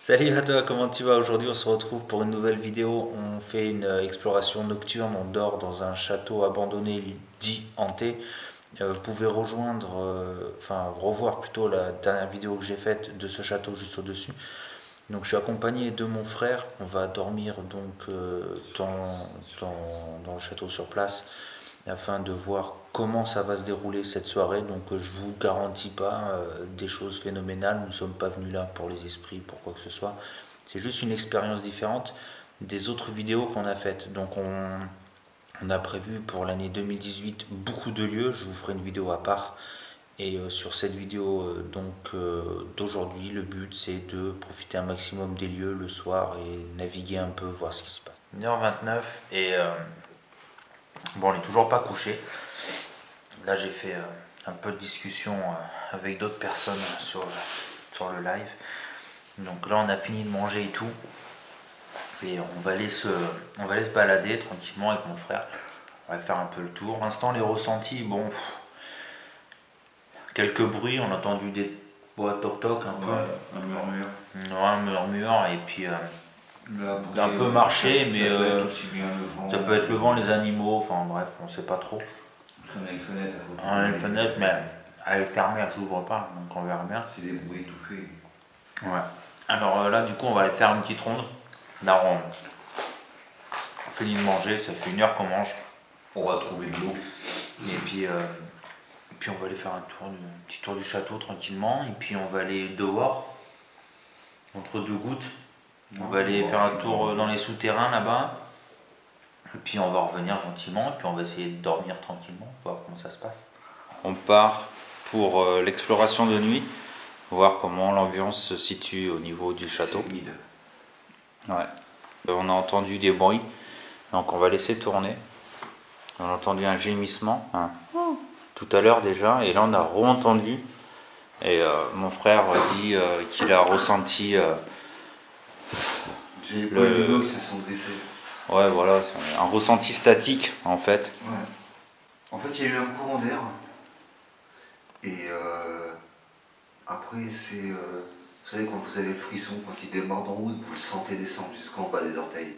Salut à toi, comment tu vas? Aujourd'hui, on se retrouve pour une nouvelle vidéo. On fait une exploration nocturne. On dort dans un château abandonné dit hanté. Vous pouvez revoir plutôt la dernière vidéo que j'ai faite de ce château juste au-dessus. Donc, je suis accompagné de mon frère. On va dormir dans le château sur place afin de voir comment ça va se dérouler cette soirée. Donc, je vous garantis pas des choses phénoménales. Nous ne sommes pas venus là pour les esprits, pour quoi que ce soit. C'est juste une expérience différente des autres vidéos qu'on a faites. Donc, on a prévu pour l'année 2018 beaucoup de lieux. Je vous ferai une vidéo à part. Et sur cette vidéo d'aujourd'hui, le but c'est de profiter un maximum des lieux le soir et naviguer un peu, voir ce qui se passe. 1h29 et bon, on n'est toujours pas couché. Là, j'ai fait un peu de discussion avec d'autres personnes sur le live. Donc là, on a fini de manger et tout. Et on va aller se balader tranquillement avec mon frère. On va faire un peu le tour. Pour l'instant, les ressentis, bon, quelques bruits. On a entendu des boîtes toc-toc un peu. Ouais, un murmure. Ouais, un murmure. Et puis Après, un peu marché, mais ça peut être aussi bien le vent. ça peut être le vent, les animaux. Enfin bref, on sait pas trop. On a une fenêtre à côté. On a une fenêtre, mais elle est fermée, elle s'ouvre pas. Donc on verra bien. C'est des bruits étouffés. Ouais. Alors là, du coup, on va aller faire une petite ronde. Là, on finit de manger, ça fait 1 heure qu'on mange. On va trouver de l'eau. Et puis on va aller faire un petit tour du château tranquillement. Et puis on va aller dehors, entre deux gouttes. On va aller faire un tour dans les souterrains là-bas. Et puis on va revenir gentiment. Et puis on va essayer de dormir tranquillement, voir comment ça se passe. On part pour l'exploration de nuit, voir comment l'ambiance se situe au niveau du château. C'est humide. Ouais. On a entendu des bruits, donc on va laisser tourner. On a entendu un gémissement tout à l'heure déjà, et là on a re-entendu. Et mon frère dit qu'il a ressenti J'ai pas eu d'eau qui se sont dressés. ouais, voilà, c'est un ressenti statique en fait. Ouais. En fait, il y a eu un courant d'air. Et après, vous savez, quand vous avez le frisson, quand il démarre en route, vous le sentez descendre jusqu'en bas des orteils.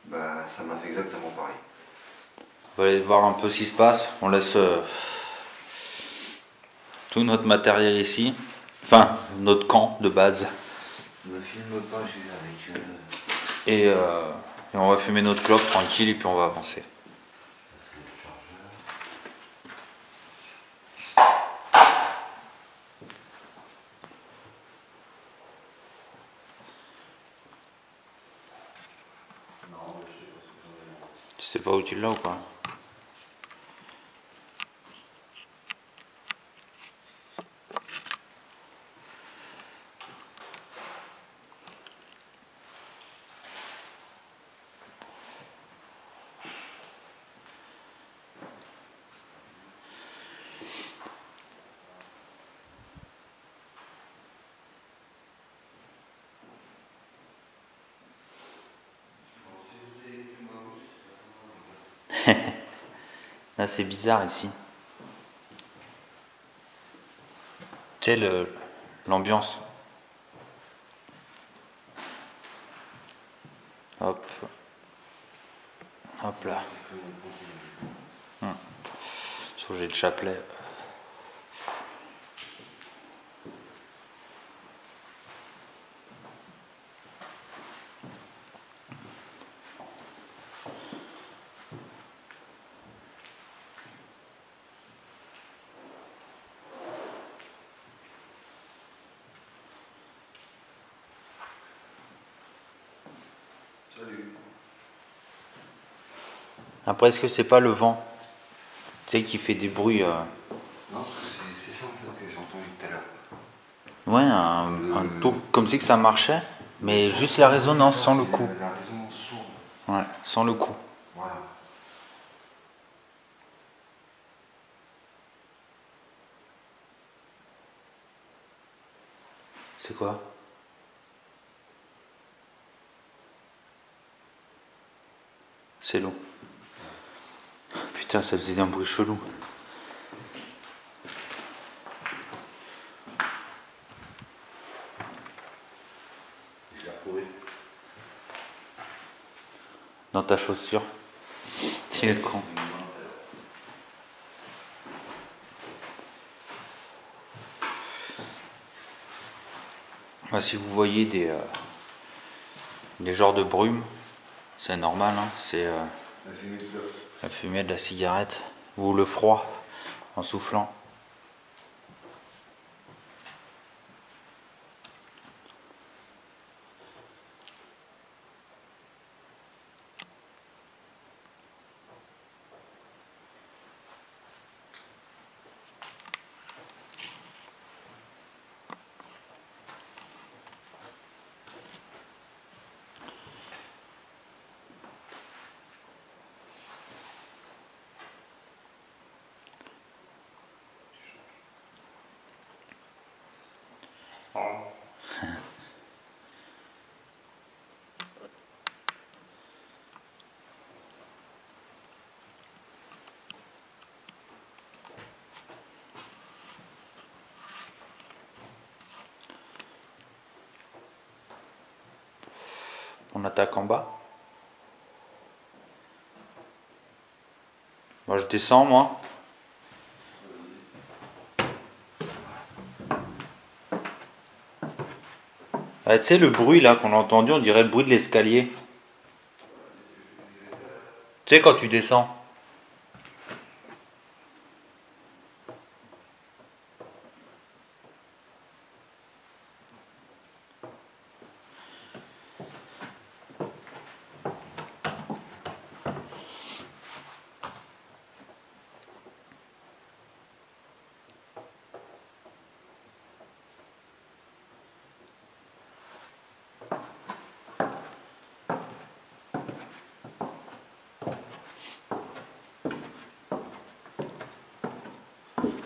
Bah, ça m'a fait exactement pareil. On va aller voir un peu ce qui se passe. On laisse tout notre matériel ici. Enfin, notre camp de base. Ne filme pas, je suis avec Et on va fumer notre clope tranquille et puis on va avancer. Tu sais pas où tu l'as ou pas? Là c'est bizarre ici. Tu sais l'ambiance. Hop. Hop là. Sauf que j'ai le chapelet. Salut. Après, est-ce que c'est pas le vent? Tu sais, qui fait des bruits. Non, c'est ça en fait que j'ai entendu tout à l'heure. Ouais, un taux comme si que ça marchait, mais juste la résonance, sans le coup. La résonance sourde. Ouais, sans le coup. Voilà. C'est quoi? C'est l'eau. Putain, ça faisait un bruit chelou. Je l'ai retrouvé. Dans ta chaussure. Tu es con. Si vous voyez des genres de brume, c'est normal, hein, c'est la fumée de la cigarette ou le froid en soufflant. On attaque en bas. Moi je descends moi. Ah, tu sais le bruit là qu'on a entendu, on dirait le bruit de l'escalier. Tu sais quand tu descends.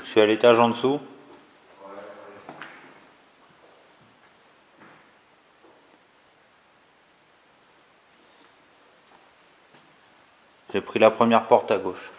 Je suis à l'étage en dessous. J'ai pris la première porte à gauche.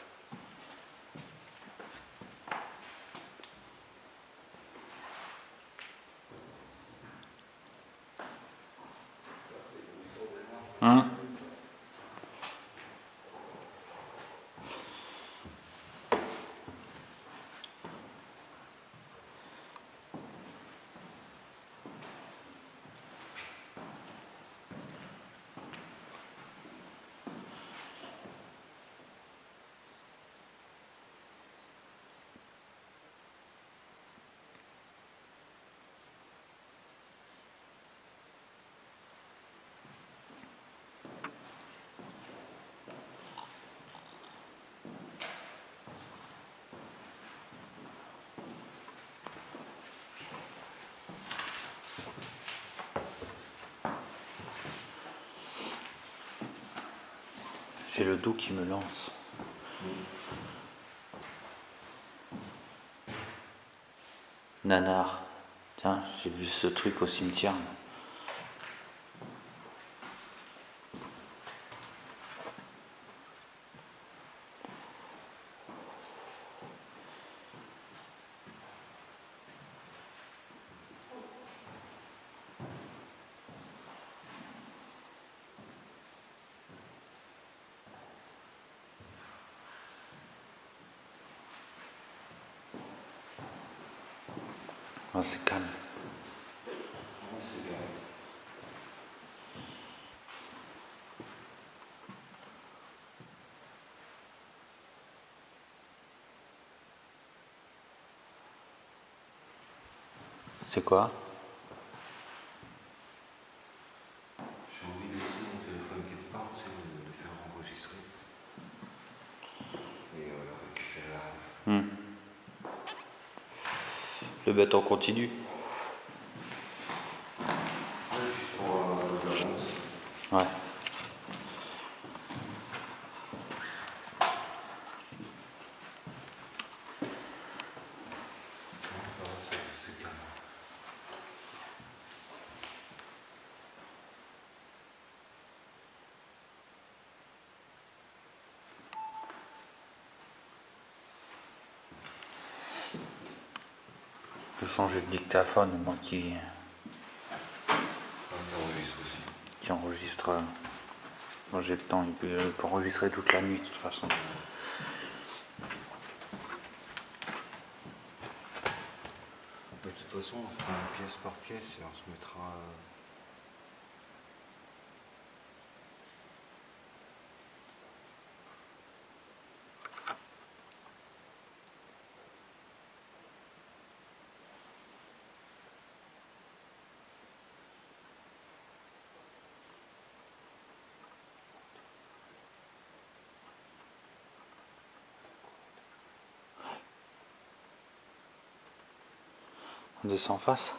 J'ai le dos qui me lance. Nanar. Tiens, j'ai vu ce truc au cimetière. Oh, c'est calme. C'est quoi? J'ai envie de laisser mon téléphone quelque part, c'est de le faire enregistrer. Et le récupérer. Le bâton continue. Juste pour l'avance. Ouais. C'est calme. Je vais changer de dictaphone, moi qui. Enregistre. qui enregistre quand j'ai le temps, il peut enregistrer toute la nuit de toute façon. De toute façon, on fera une pièce par pièce et on se mettra. On descend en face.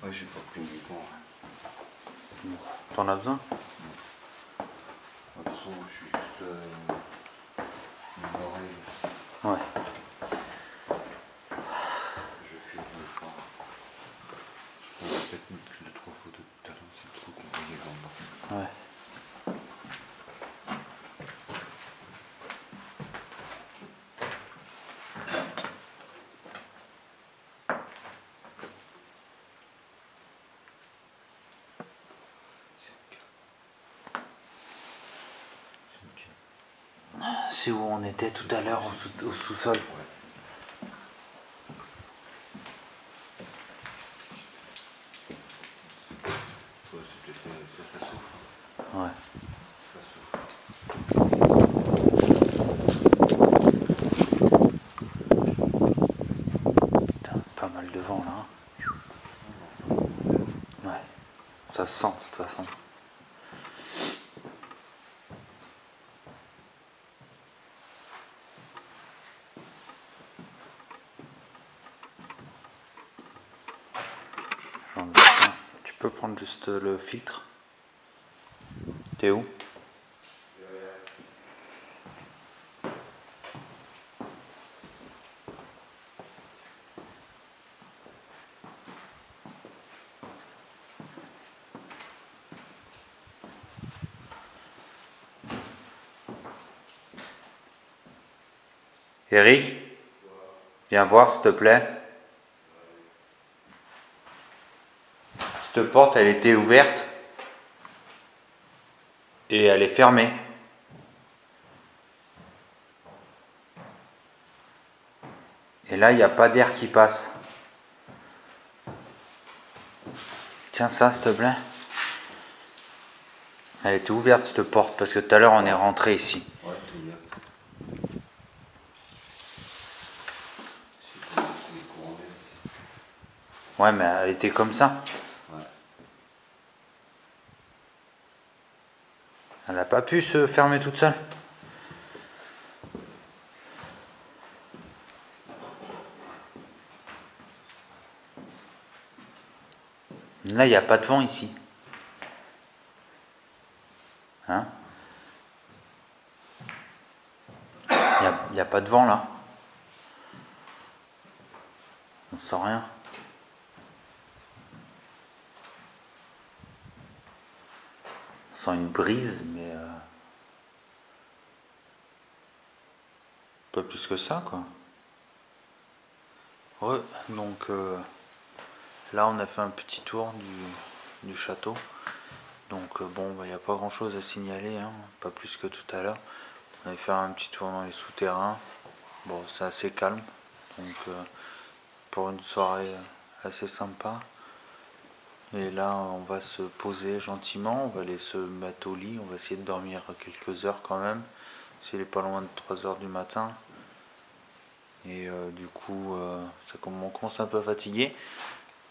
Ouais, j'ai pas pris du temps. T'en as besoin? De toute façon, je suis juste une oreille. Ouais. Je filme le fond. Je pourrais peut-être mettre 2-3 photos de talent, c'est trop compliqué comme ça. Ouais. C'est où on était tout à l'heure au sous-sol. Ouais. Ouais, c'est peut-être ça souffle. Ouais. Ça souffle. Putain, pas mal de vent là. Ouais. Ça se sent de toute façon. J'enlève ça. Tu peux prendre juste le filtre. T'es où? Eric, viens voir s'il te plaît. Cette porte, elle était ouverte et elle est fermée. Et là, il n'y a pas d'air qui passe. Tiens ça, s'il te plaît. Elle était ouverte cette porte parce que tout à l'heure on est rentré ici. Ouais, tout bien. C'est les courants d'air ici. Ouais, mais elle était comme ça. Ouais. Elle n'a pas pu se fermer toute seule. Là, il n'y a pas de vent ici. Hein? Il n'y a pas de vent là. On sent rien. On sent une brise, mais pas plus que ça, quoi. Ouais, donc là, on a fait un petit tour du château. Donc bon, il n'y a pas grand chose à signaler, hein, pas plus que tout à l'heure. On avait fait un petit tour dans les souterrains. Bon, c'est assez calme. Donc pour une soirée assez sympa. Et là, on va se poser gentiment, on va aller se mettre au lit, on va essayer de dormir quelques heures quand même, s'il n'est pas loin de 3 heures du matin. Et du coup, on commence un peu fatigué.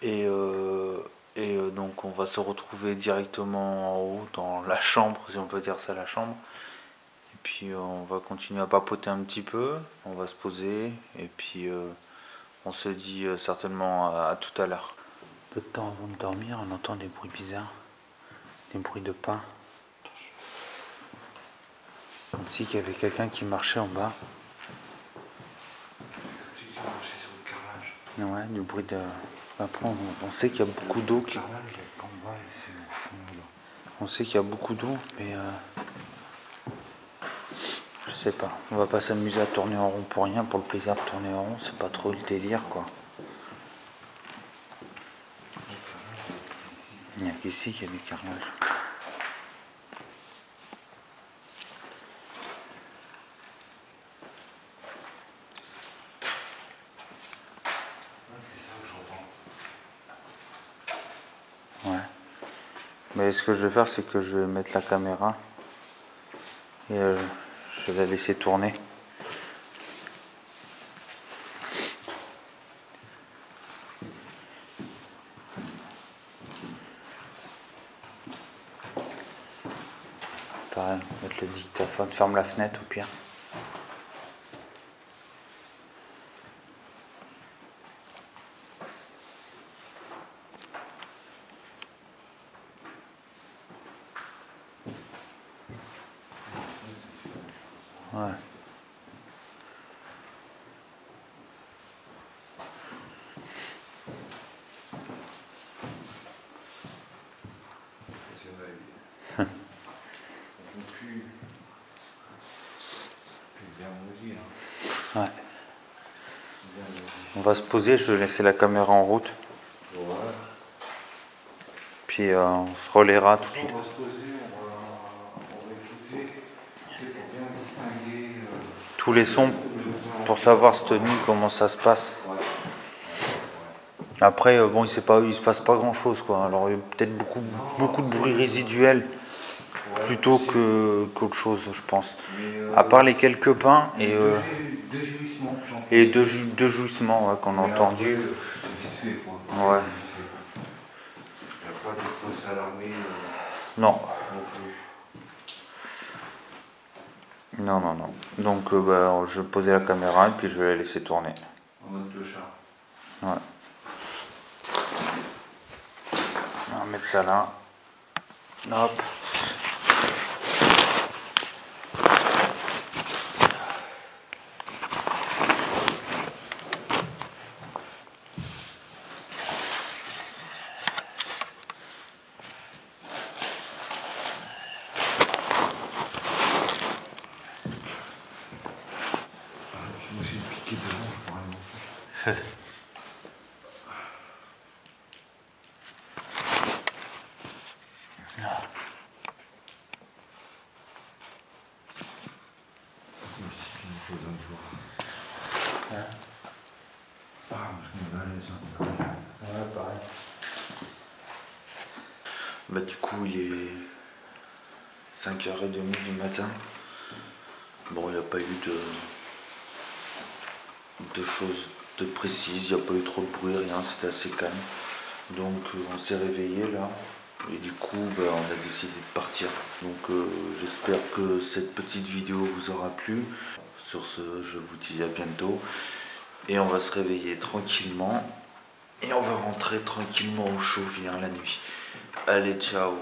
Et, donc, on va se retrouver directement en haut, dans la chambre, si on peut dire ça, la chambre. Et puis, on va continuer à papoter un petit peu, on va se poser, et puis On se dit certainement à tout à l'heure. Peu de temps avant de dormir, on entend des bruits bizarres, des bruits de pas. Comme si il y avait quelqu'un qui marchait en bas. Comme si tu marchais sur le carrelage. Ouais, du bruit de... Après, on sait qu'il y a beaucoup d'eau. Le carrelage, il est en bas et c'est au fond là. On sait qu'il y a beaucoup d'eau, mais je sais pas. On va pas s'amuser à tourner en rond pour rien, pour le plaisir de tourner en rond, c'est pas trop le délire quoi. Il n'y a qu'ici qu'il y a du carrelage. C'est ça que j'entends. Ouais. Mais ce que je vais faire, c'est que je vais mettre la caméra et je vais la laisser tourner. Pareil, mettre le dictaphone, ferme la fenêtre au pire. Ouais. Ouais. On va se poser, je vais laisser la caméra en route. Ouais. Puis on se relaiera tout de suite. On va se poser, on va écouter, c'est pour bien distinguer Tous les sons pour savoir cette nuit comment ça se passe. Après, bon, il se passe pas grand chose quoi. Alors il y a peut-être beaucoup de bruit résiduel plutôt qu'autre chose, je pense. À part les quelques pains et deux jouissements, et deux jouissements ouais, qu'on a entendus. C'est vite fait, quoi. Ouais. Il n'y a pas de fausse alarmée Non. non plus. Non. Donc bah, je vais poser la caméra et puis je vais la laisser tourner. En mode clochard. Ouais. On va mettre ça là. Hop. Je me suis piqué devant, je pourrais montrer. Il faut d'un jour. Hein? Ah, je me mets à l'aise. Ouais, pareil. Bah du coup il est 5h30 du matin. Bon, il n'y a pas eu de choses de précises, il n'y a pas eu trop de bruit, rien, c'était assez calme. Donc on s'est réveillé là et du coup bah, on a décidé de partir. Donc j'espère que cette petite vidéo vous aura plu. Sur ce, je vous dis à bientôt et on va se réveiller tranquillement et on va rentrer tranquillement au chaud finir la nuit. Allez, ciao.